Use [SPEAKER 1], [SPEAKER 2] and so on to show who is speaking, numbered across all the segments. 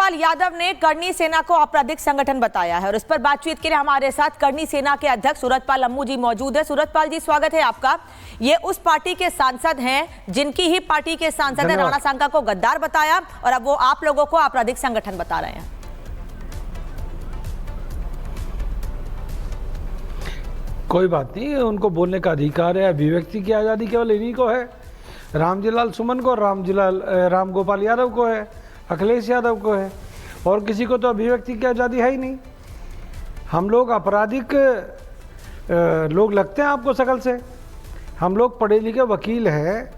[SPEAKER 1] गोपाल यादव ने करनी सेना को आपराधिक संगठन बताया है और इस पर बातचीत के लिए हमारे साथ करनी सेना के अध्यक्ष सूरजपाल अम्मू जी मौजूद है। सूरजपाल जी, स्वागत है आपका। ये उस पार्टी के सांसद हैं जिनकी ही पार्टी के सांसद ने राणा सांगा को गद्दार बताया और अब वो आप लोगों को आपराधिक संगठन बता रहे हैं।
[SPEAKER 2] कोई बात नहीं, उनको बोलने का अधिकार है। अभिव्यक्ति की आज़ादी केवल इन्हीं को है, रामजीलाल सुमन को, राम गोपाल यादव को है, अखिलेश यादव को है, और किसी को तो अभिव्यक्ति की आज़ादी है ही नहीं। हम लोग आपराधिक लोग लगते हैं आपको शकल से? हम लोग पढ़े लिखे वकील हैं,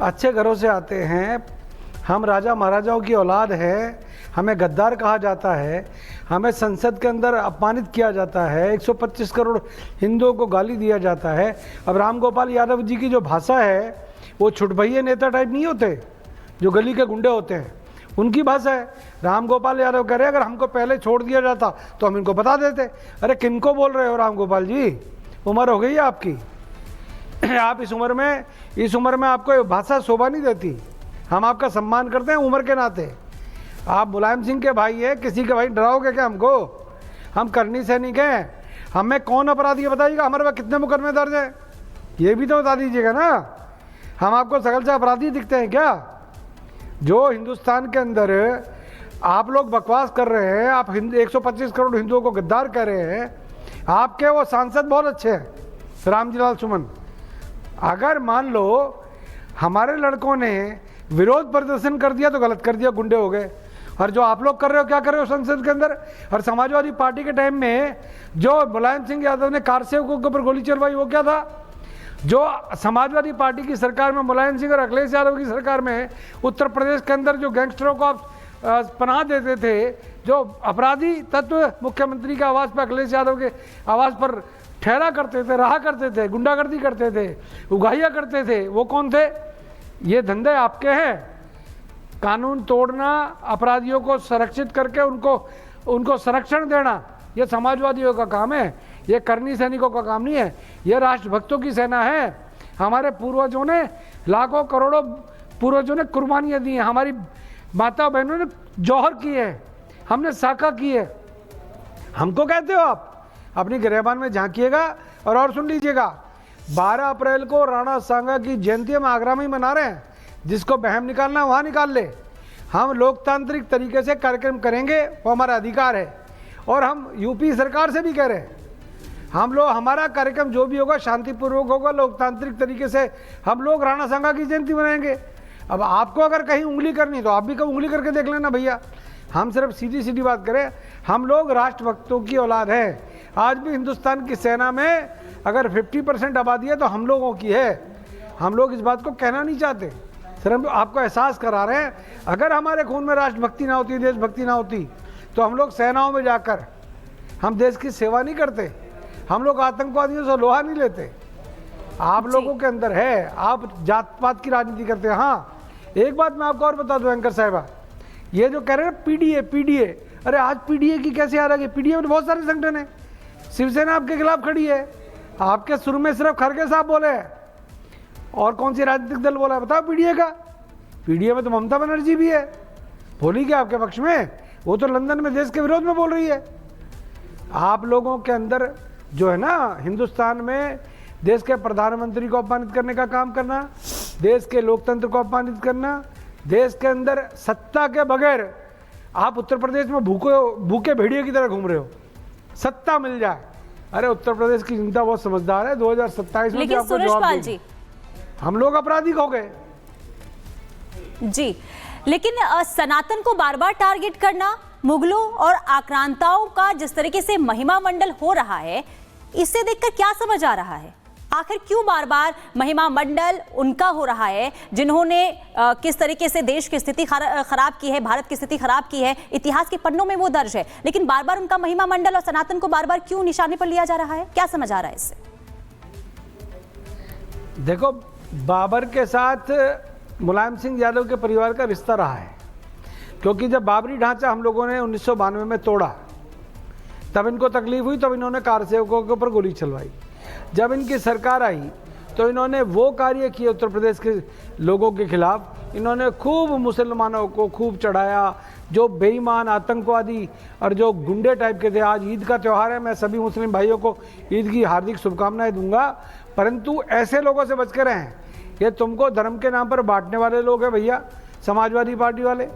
[SPEAKER 2] अच्छे घरों से आते हैं, हम राजा महाराजाओं की औलाद है, हमें गद्दार कहा जाता है, हमें संसद के अंदर अपमानित किया जाता है, 125 करोड़ हिंदुओं को गाली दिया जाता है। अब राम गोपाल यादव जी की जो भाषा है वो छुटभइये नेता टाइप नहीं होते, जो गली के गुंडे होते हैं, उनकी भाषा है। राम गोपाल यादव कह रहे अगर हमको पहले छोड़ दिया जाता तो हम इनको बता देते। अरे किनको बोल रहे हो राम गोपाल जी? उम्र हो गई है आपकी, आप इस उम्र में आपको ये भाषा शोभा नहीं देती। हम आपका सम्मान करते हैं उम्र के नाते। आप मुलायम सिंह के भाई है, किसी के भाई डराओगे क्या हमको? हम करनी सैनिक हैं, हमें कौन अपराधी है बताइएगा, हमारे पास कितने मुकदमे दर्ज हैं ये भी तो बता दीजिएगा ना। हम आपको सकल से अपराधी दिखते हैं क्या? जो हिंदुस्तान के अंदर आप लोग बकवास कर रहे हैं, आप 125 करोड़ हिंदुओं को गद्दार कह रहे हैं, आपके वो सांसद बहुत अच्छे हैं रामजीलाल सुमन। अगर मान लो हमारे लड़कों ने विरोध प्रदर्शन कर दिया तो गलत कर दिया, गुंडे हो गए। और जो आप लोग कर रहे हो, क्या कर रहे हो संसद के अंदर? और समाजवादी पार्टी के टाइम में जो मुलायम सिंह यादव ने कार सेवकों के ऊपर गोली चलवाई, वो क्या था? जो समाजवादी पार्टी की सरकार में मुलायम सिंह और अखिलेश यादव की सरकार में उत्तर प्रदेश के अंदर जो गैंगस्टरों को आप पनाह देते थे, जो अपराधी तत्व मुख्यमंत्री के आवास पर, अखिलेश यादव के आवास पर ठहरा करते थे, रहा करते थे, गुंडागर्दी करते थे, उगाहिया करते थे, वो कौन थे? ये धंधे आपके हैं। कानून तोड़ना, अपराधियों को संरक्षित करके उनको संरक्षण देना, ये समाजवादियों का काम है, ये करनी सैनिकों का काम नहीं है। ये राष्ट्रभक्तों की सेना है। हमारे पूर्वजों ने, लाखों करोड़ों पूर्वजों ने कुर्बानियाँ दी हैं, हमारी माता बहनों ने जौहर की है, हमने साका की है। हमको कहते हो आप? अपनी गिरबान में झांकिएगा। और सुन लीजिएगा, 12 अप्रैल को राणा सांगा की जयंती हम आगरा में ही मना रहे हैं। जिसको बहम निकालना है वहाँ निकाल ले। हम लोकतांत्रिक तरीके से कार्यक्रम करेंगे, वो हमारा अधिकार है। और हम यूपी सरकार से भी कह रहे हैं, हम लोग, हमारा कार्यक्रम जो भी होगा शांतिपूर्वक होगा, लोकतांत्रिक तरीके से हम लोग राणा सांगा की जयंती मनाएंगे। अब आपको अगर कहीं उंगली करनी तो आप भी कहीं उंगली करके देख लेना भैया। हम सिर्फ सीधी सीधी बात करें, हम लोग राष्ट्रभक्तों की औलाद हैं। आज भी हिंदुस्तान की सेना में अगर 50% आबादी है तो हम लोगों की है। हम लोग इस बात को कहना नहीं चाहते, सिर्फ आपको एहसास करा रहे हैं। अगर हमारे खून में राष्ट्रभक्ति ना होती, देशभक्ति ना होती, तो हम लोग सेनाओं में जाकर हम देश की सेवा नहीं करते। हम लोग आतंकवादियों से लोहा नहीं लेते। आप लोगों के अंदर है, आप जात पात की राजनीति करते हैं। हाँ, एक बात मैं आपको और बता दूं एंकर साहिबा, ये जो कह रहे हैं पीडीए, अरे आज पीडीए की कैसे आ रही है? पीडीए में तो बहुत सारे संगठन है। शिवसेना आपके खिलाफ खड़ी है, आपके सुर में सिर्फ खड़गे साहब बोले हैं, और कौन सी राजनीतिक दल बोला है बताओ? पीडीए का। पीडीए में तो ममता बनर्जी भी है, बोली क्या आपके पक्ष में? वो तो लंदन में देश के विरोध में बोल रही है। आप लोगों के अंदर जो है ना, हिंदुस्तान में देश के प्रधानमंत्री को अपमानित करने का काम करना, देश के लोकतंत्र को अपमानित करना, देश के अंदर सत्ता के बगैर आप उत्तर प्रदेश में भूखे भेड़िए की तरह घूम रहे हो। सत्ता मिल जाए, अरे उत्तर प्रदेश की जनता बहुत समझदार है, 2027 में आपको जवाब देगी। हम लोग अपराधी हो गए
[SPEAKER 3] जी, लेकिन सनातन को बार बार टारगेट करना, मुगलों और आक्रांताओं का जिस तरीके से महिमा मंडल हो रहा है, इससे देखकर क्या समझ आ रहा है? आखिर क्यों बार बार महिमा मंडल उनका हो रहा है जिन्होंने किस तरीके से देश की स्थिति खराब की है, भारत की स्थिति खराब की है? इतिहास के पन्नों में वो दर्ज है, लेकिन बार बार उनका महिमा मंडल और सनातन को बार बार क्यों निशाने पर लिया जा रहा है? क्या समझ आ रहा है इससे?
[SPEAKER 2] देखो, बाबर के साथ मुलायम सिंह यादव के परिवार का रिश्ता रहा है, क्योंकि जब बाबरी ढांचा हम लोगों ने 1992 में तोड़ा, तब इनको तकलीफ हुई, तब इन्होंने कार सेवकों के ऊपर गोली चलवाई। जब इनकी सरकार आई तो इन्होंने वो कार्य किए उत्तर प्रदेश के लोगों के खिलाफ। इन्होंने खूब मुसलमानों को खूब चढ़ाया, जो बेईमान आतंकवादी और जो गुंडे टाइप के थे। आज ईद का त्यौहार है, मैं सभी मुस्लिम भाइयों को ईद की हार्दिक शुभकामनाएं दूंगा, परंतु ऐसे लोगों से बच कर रहें। ये तुमको धर्म के नाम पर बांटने वाले लोग हैं भैया, समाजवादी पार्टी वाले,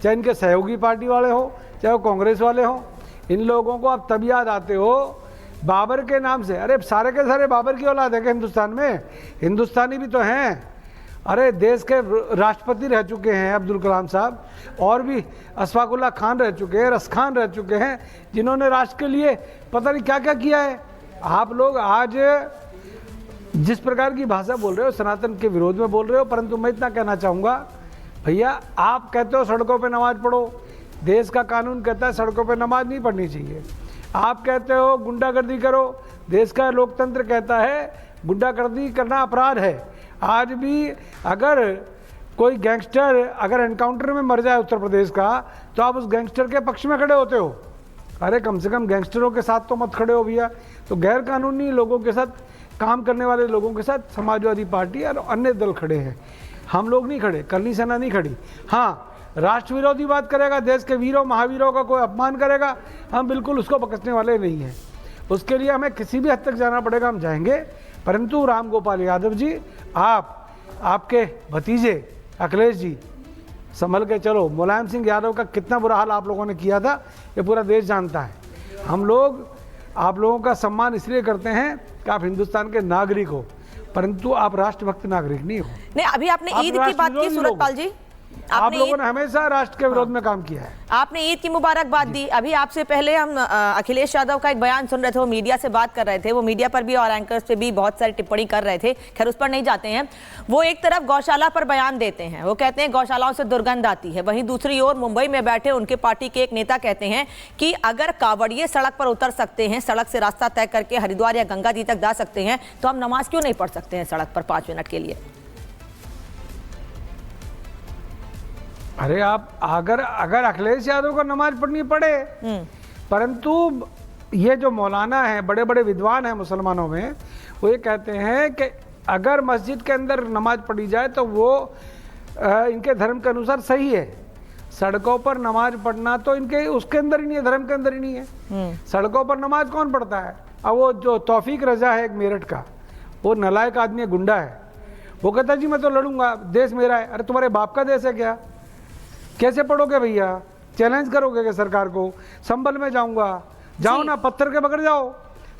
[SPEAKER 2] चाहे इनके सहयोगी पार्टी वाले हो, चाहे वो कांग्रेस वाले हो। इन लोगों को आप तब याद आते हो बाबर के नाम से। अरे सारे के सारे बाबर की औलाद है कि हिंदुस्तान में, हिंदुस्तानी भी तो हैं। अरे देश के राष्ट्रपति रह चुके हैं अब्दुल कलाम साहब, और भी अशफाकुल्ला खान रह चुके हैं, रस खान रह चुके हैं, जिन्होंने राष्ट्र के लिए पता नहीं क्या क्या किया है। आप लोग आज जिस प्रकार की भाषा बोल रहे हो सनातन के विरोध में बोल रहे हो, परंतु मैं इतना कहना चाहूँगा भैया, आप कहते हो सड़कों पे नमाज पढ़ो, देश का कानून कहता है सड़कों पे नमाज नहीं पढ़नी चाहिए। आप कहते हो गुंडागर्दी करो, देश का लोकतंत्र कहता है गुंडागर्दी करना अपराध है। आज भी अगर कोई गैंगस्टर अगर एनकाउंटर में मर जाए उत्तर प्रदेश का, तो आप उस गैंगस्टर के पक्ष में खड़े होते हो। अरे कम से कम गैंगस्टरों के साथ तो मत खड़े हो भैया। तो गैर कानूनी लोगों के साथ काम करने वाले लोगों के साथ समाजवादी पार्टी और अन्य दल खड़े हैं, हम लोग नहीं खड़े, करनी सेना नहीं खड़ी। हाँ, राष्ट्र विरोधी बात करेगा, देश के वीरों महावीरों का कोई अपमान करेगा, हम बिल्कुल उसको बख्शने वाले नहीं हैं। उसके लिए हमें किसी भी हद तक जाना पड़ेगा, हम जाएंगे। परंतु राम गोपाल यादव जी, आपके भतीजे अखिलेश जी संभल के चलो। मुलायम सिंह यादव का कितना बुरा हाल आप लोगों ने किया था ये पूरा देश जानता है। हम लोग आप लोगों का सम्मान इसलिए करते हैं कि आप हिंदुस्तान के नागरिक हो, परंतु आप राष्ट्रभक्त नागरिक नहीं हो।
[SPEAKER 1] नहीं, अभी आपने ईद की बात की सूरजपाल जी,
[SPEAKER 2] आप लोगों ने हमेशा राष्ट्र के विरोध में काम किया है।
[SPEAKER 1] आपने ईद की मुबारकबाद दी। अभी आपसे पहले हम अखिलेश यादव का एक बयान सुन रहे थे, वो मीडिया से बात कर रहे थे, वो मीडिया पर भी और एंकर्स पे भी बहुत सारी टिप्पणी कर रहे थे, खैर उस पर नहीं जाते हैं। वो एक तरफ गौशाला पर बयान देते हैं, वो कहते हैं गौशालाओं से दुर्गंध आती है, वहीं दूसरी ओर मुंबई में बैठे उनके पार्टी के एक नेता कहते हैं कि अगर कांवड़िए सड़क पर उतर सकते हैं, सड़क से रास्ता तय करके हरिद्वार या गंगा जी तक जा सकते हैं, तो हम नमाज क्यों नहीं पढ़ सकते हैं सड़क पर 5 मिनट के लिए?
[SPEAKER 2] अरे आप अगर अखिलेश यादव को नमाज पढ़नी पड़े, परंतु ये जो मौलाना है, बड़े बड़े विद्वान हैं मुसलमानों में, वो ये कहते हैं कि अगर मस्जिद के अंदर नमाज पढ़ी जाए तो वो इनके धर्म के अनुसार सही है। सड़कों पर नमाज पढ़ना तो इनके उसके अंदर ही नहीं है, धर्म के अंदर ही नहीं है। सड़कों पर नमाज कौन पढ़ता है? अब वो जो तौफीक रजा है एक मेरठ का, वो नलायक आदमी है, गुंडा है, वो कहता है जी मैं तो लड़ूंगा, देश मेरा है। अरे तुम्हारे बाप का देश है क्या? कैसे पढ़ोगे भैया? चैलेंज करोगे क्या सरकार को? संभल में जाऊंगा, जाओ ना, पत्थर के पकड़ जाओ,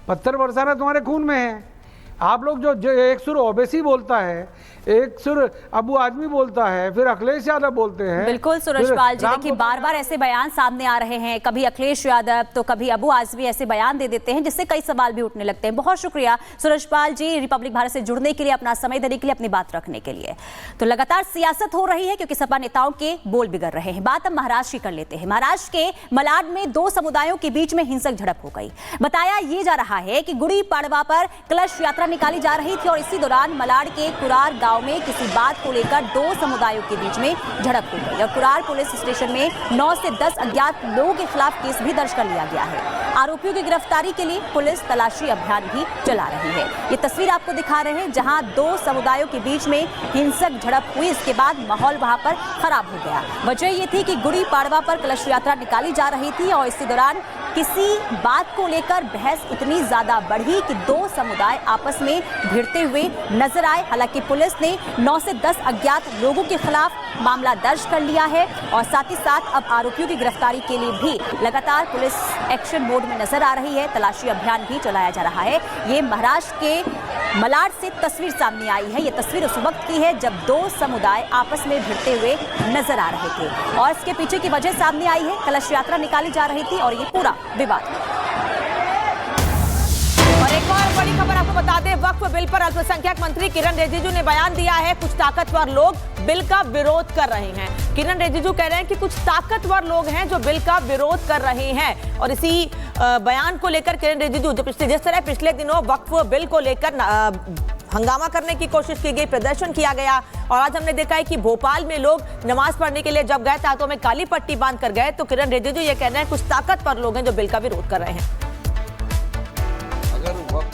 [SPEAKER 2] पत्थर बरसाना तुम्हारे खून में है। आप लोग जो एक सुर ओबीसी बोलता है, एक सुर अबू आजमी बोलता है, फिर अखिलेश यादव बोलते हैं।
[SPEAKER 3] बिल्कुल सूरजपाल जी, देखिए बार बार ऐसे बयान सामने आ रहे हैं, कभी अखिलेश यादव तो कभी अबू आजमी ऐसे बयान दे देते हैं जिससे कई सवाल भी उठने लगते हैं। बहुत शुक्रिया सूरजपाल जी रिपब्लिक भारत से जुड़ने के लिए, अपना समय देने के लिए, अपनी बात रखने के लिए। तो लगातार सियासत हो रही है क्योंकि सपा नेताओं के बोल बिगड़ रहे हैं। बात हम महाराष्ट्र की कर लेते हैं। महाराष्ट्र के मलाड में 2 समुदायों के बीच में हिंसक झड़प हो गई। बताया ये जा रहा है कि गुड़ी पाड़वा पर कलश यात्रा निकाली जा रही थी और इसी दौरान मलाड के कुरार गांव में किसी बात को लेकर 2 समुदायों के बीच में झड़प हो गई और कुरार पुलिस स्टेशन में 9 से 10 अज्ञात लोगों के खिलाफ केस भी दर्ज कर लिया गया है। आरोपियों की गिरफ्तारी के लिए पुलिस तलाशी अभियान भी चला रही है। ये तस्वीर आपको दिखा रहे हैं जहां 2 समुदायों के बीच में हिंसक झड़प हुई, इसके बाद माहौल वहां पर खराब हो गया। वजह ये थी कि गुड़ी पाड़वा पर कलश यात्रा निकाली जा रही थी और इसी दौरान किसी बात को लेकर बहस इतनी ज्यादा बढ़ी कि 2 समुदाय आपस में भिड़ते हुए नजर आए। हालांकि पुलिस ने 9 से 10 अज्ञात लोगों के खिलाफ मामला दर्ज कर लिया है और साथ ही साथ अब आरोपियों की गिरफ्तारी के लिए भी लगातार पुलिस एक्शन मोड में नजर आ रही है। तलाशी अभियान भी चलाया जा रहा है। ये महाराष्ट्र के मलाड से तस्वीर सामने आई है। ये तस्वीर उस वक्त की है जब 2 समुदाय आपस में भिड़ते हुए नजर आ रहे थे और इसके पीछे की वजह सामने आई है। कलश यात्रा निकाली जा रही थी और ये पूरा विवाद।
[SPEAKER 1] और एक और बड़ी खबर आपको बता दें, वक्फ बिल पर अल्पसंख्यक मंत्री किरण रिजिजू ने बयान दिया है। कुछ ताकतवर लोग बिल का विरोध कर रहे हैं। किरण रिजिजू कह रहे हैं कि कुछ ताकतवर लोग हैं जो बिल का विरोध कर रहे हैं और इसी बयान को लेकर किरण रिजिजू जिस तरह पिछले दिनों वक्फ बिल को लेकर हंगामा करने की कोशिश की गई, प्रदर्शन किया गया और आज हमने देखा है कि भोपाल में लोग नमाज पढ़ने के लिए जब गए हाथों में काली पट्टी बांध कर गए, तो किरण रिजिजू ये कह रहे हैं कुछ ताकतवर लोग हैं जो बिल का विरोध कर रहे हैं।
[SPEAKER 4] अगर वक्फ